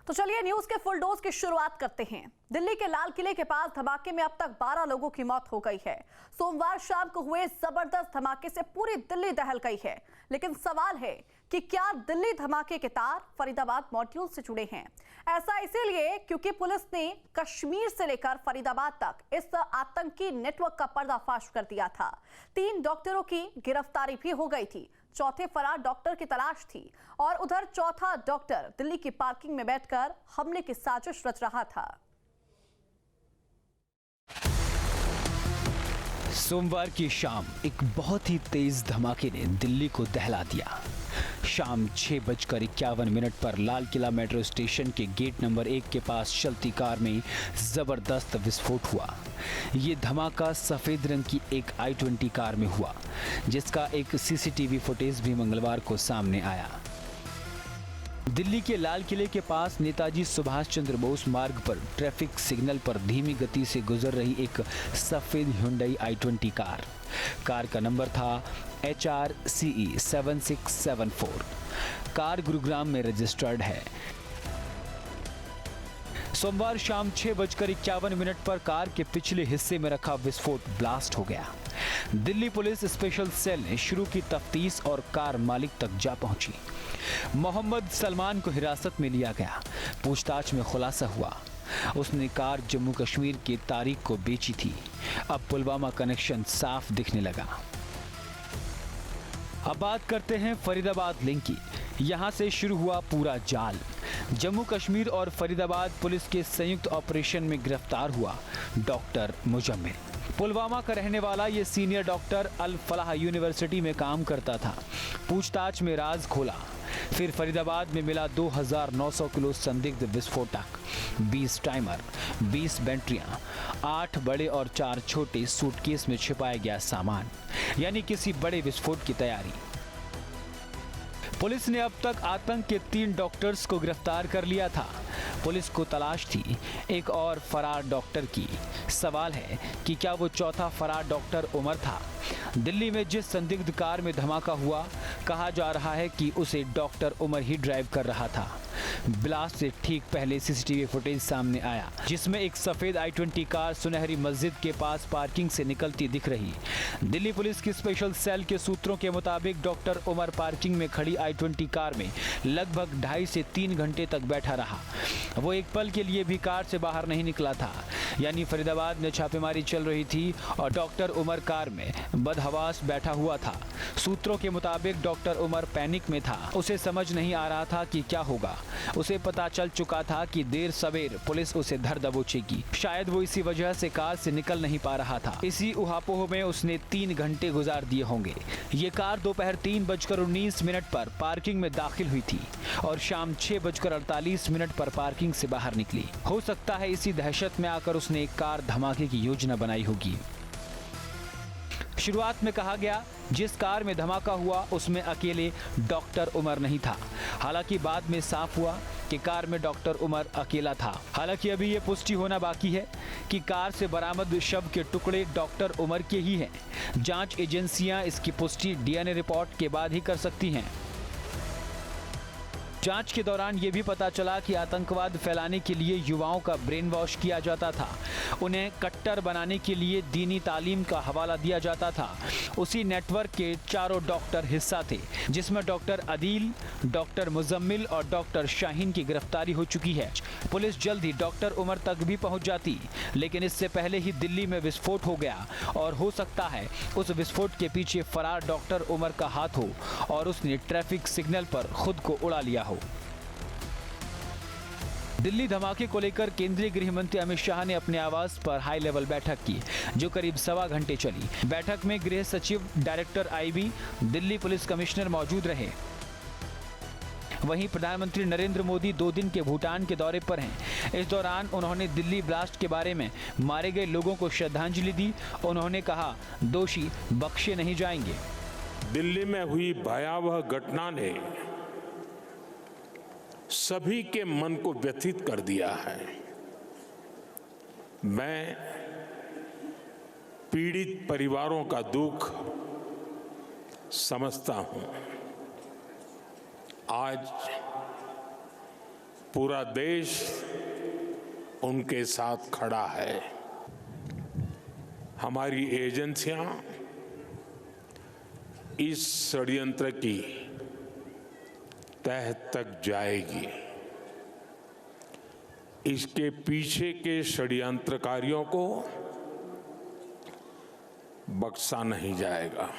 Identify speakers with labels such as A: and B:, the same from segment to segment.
A: तो चलिए न्यूज के फुल डोज की शुरुआत करते हैं। दिल्ली के लाल किले के पास धमाके में अब तक 12 लोगों की मौत हो गई है। सोमवार शाम को हुए जबरदस्त धमाके से पूरी दिल्ली दहल गई है। लेकिन सवाल है कि क्या दिल्ली धमाके के तार फरीदाबाद मॉड्यूल से जुड़े हैं। ऐसा इसीलिए क्योंकि पुलिस ने कश्मीर से लेकर फरीदाबाद तक इस आतंकी नेटवर्क का पर्दाफाश कर दिया था। 3 डॉक्टरों की गिरफ्तारी भी हो गई थी। चौथे फरार डॉक्टर की तलाश थी और उधर चौथा डॉक्टर दिल्ली की पार्किंग में बैठकर हमले की साजिश रच रहा था।
B: सोमवार की शाम एक बहुत ही तेज धमाके ने दिल्ली को दहला दिया। शाम 6:51 पर लाल किला मेट्रो स्टेशन के गेट नंबर 1 के पास चलती कार में जबरदस्त विस्फोट हुआ। ये धमाका सफेद रंग की एक i20 कार में हुआ, जिसका एक सीसीटीवी फुटेज भी मंगलवार को सामने आया। दिल्ली के लाल किले के पास नेताजी सुभाष चंद्र बोस मार्ग पर ट्रैफिक सिग्नल पर धीमी गति से गुजर रही एक सफेद Hyundai i20 कार का नंबर था HRCE 7674। कार गुरुग्राम में रजिस्टर्ड है। सोमवार शाम 6:51 पर कार के पिछले हिस्से में रखा विस्फोट ब्लास्ट हो गया। दिल्ली पुलिस स्पेशल सेल ने शुरू की तफ्तीश और कार मालिक तक जा पहुंची। मोहम्मद सलमान को हिरासत में लिया गया। पूछताछ में खुलासा हुआ उसने कार जम्मू कश्मीर की तारीख को बेची थी। अब पुलवामा कनेक्शन साफ दिखने लगा। अब बात करते हैं फरीदाबाद लिंक की। यहां से शुरू हुआ पूरा जाल। जम्मू कश्मीर और फरीदाबाद पुलिस के संयुक्त ऑपरेशन में गिरफ्तार हुआ डॉक्टर मुजम्मिल। पुलवामा का रहने वाला ये सीनियर डॉक्टर अल फलाह यूनिवर्सिटी में काम करता था। पूछताछ में राज खोला। फिर फरीदाबाद में मिला 2900 किलो संदिग्ध विस्फोटक, 20 टाइमर, 20 बैटरियां, 8 बड़े और 4 छोटे सूटकेस में छिपाया गया सामान, यानी किसी बड़े विस्फोट की तैयारी। पुलिस ने अब तक आतंक के 3 डॉक्टर्स को गिरफ्तार कर लिया था। पुलिस को तलाश थी एक और फरार डॉक्टर की। सवाल है कि क्या वो चौथा फरार डॉक्टर उमर था। दिल्ली में जिस संदिग्ध कार में धमाका हुआ, कहा जा रहा है कि उसे डॉक्टर उमर ही ड्राइव कर रहा था। ब्लास्ट से ठीक पहले सीसीटीवी फुटेज सामने आया, जिसमें एक सफेद i20 कार सुनहरी मस्जिद के पास पार्किंग से निकलती दिख रही। दिल्ली पुलिस की स्पेशल सेल के सूत्रों के मुताबिक डॉक्टर उमर पार्किंग में खड़ी i20 कार में लगभग 2.5 से 3 घंटे तक बैठा रहा। वो एक पल के लिए भी कार से बाहर नहीं निकला था। यानी फरीदाबाद में छापेमारी चल रही थी और डॉक्टर उमर कार में बदहवास बैठा हुआ था। सूत्रों के मुताबिक डॉक्टर उमर पैनिक में था। उसे समझ नहीं आ रहा था कि क्या होगा। उसे पता चल चुका था कि देर सवेर पुलिस उसे धर दबोचेगी। शायद वो इसी वजह से कार से निकल नहीं पा रहा था। इसी उहापोह में उसने 3 घंटे गुजार दिए होंगे। ये कार दोपहर 3:19 पर पार्किंग में दाखिल हुई थी और शाम 6:48 पर पार्किंग से बाहर निकली। हो सकता है इसी दहशत में आकर उसने एक कार धमाके की योजना बनाई होगी। शुरुआत में कहा गया जिस कार में धमाका हुआ उसमें अकेले डॉक्टर उमर नहीं था। हालांकि बाद में साफ हुआ कि कार में डॉक्टर उमर अकेला था। हालांकि अभी ये पुष्टि होना बाकी है कि कार से बरामद शव के टुकड़े डॉक्टर उमर के ही हैं। जांच एजेंसियां इसकी पुष्टि डीएनए रिपोर्ट के बाद ही कर सकती हैं। जांच के दौरान ये भी पता चला कि आतंकवाद फैलाने के लिए युवाओं का ब्रेन वॉश किया जाता था। उन्हें कट्टर बनाने के लिए दीनी तालीम का हवाला दिया जाता था। उसी नेटवर्क के 4 डॉक्टर हिस्सा थे, जिसमें डॉक्टर अदील, डॉक्टर मुजम्मिल और डॉक्टर शाहीन की गिरफ्तारी हो चुकी है। पुलिस जल्द ही डॉक्टर उमर तक भी पहुंच जाती, लेकिन इससे पहले ही दिल्ली में विस्फोट हो गया और हो सकता है उस विस्फोट के पीछे फरार डॉक्टर उमर का हाथ हो और उसने ट्रैफिक सिग्नल पर खुद को उड़ा लिया हो। दिल्ली धमाके को लेकर केंद्रीय गृह मंत्री अमित शाह ने अपने आवास पर हाई लेवल बैठक की, जो करीब 1.25 घंटे चली। बैठक में गृह सचिव, director IB, Delhi police commissioner मौजूद रहे। वहीं प्रधानमंत्री नरेंद्र मोदी 2 दिन के भूटान के दौरे पर हैं। इस दौरान उन्होंने दिल्ली ब्लास्ट के बारे में मारे गए लोगों को श्रद्धांजलि दी। उन्होंने कहा, दोषी बख्शे नहीं जाएंगे।
C: दिल्ली में हुई भयावह घटना ने सभी के मन को व्यथित कर दिया है। मैं पीड़ित परिवारों का दुख समझता हूं। आज पूरा देश उनके साथ खड़ा है। हमारी एजेंसियां इस षड्यंत्र की तह तक जाएगी। इसके पीछे के षड्यंत्रकारियों को बख्शा नहीं जाएगा।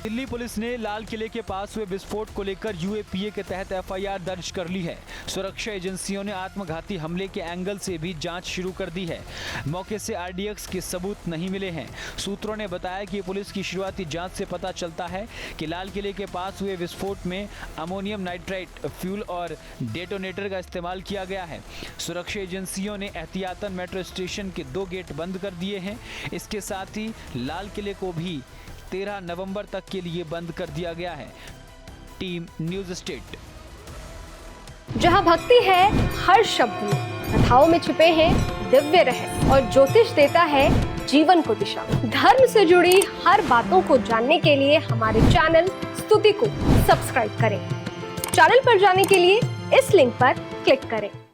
B: दिल्ली पुलिस ने लाल किले के पास हुए विस्फोट को लेकर यूएपीए के तहत एफआईआर दर्ज कर ली है। सुरक्षा एजेंसियों ने आत्मघाती हमले के एंगल से भी जांच शुरू कर दी है। मौके से आरडीएक्स के सबूत नहीं मिले हैं। सूत्रों ने बताया कि पुलिस की शुरुआती जांच से पता चलता है कि लाल किले के पास हुए विस्फोट में अमोनियम नाइट्राइट फ्यूल और डेटोनेटर का इस्तेमाल किया गया है। सुरक्षा एजेंसियों ने एहतियातन मेट्रो स्टेशन के 2 गेट बंद कर दिए हैं। इसके साथ ही लाल किले को भी 13 नवंबर तक के लिए बंद कर दिया गया है। Team news state.
D: जहां भक्ति है हर शब्द में, कथाओं में छुपे हैं दिव्य रहस्य और ज्योतिष देता है जीवन को दिशा। धर्म से जुड़ी हर बातों को जानने के लिए हमारे चैनल स्तुति को सब्सक्राइब करें। चैनल पर जाने के लिए इस लिंक पर क्लिक करें।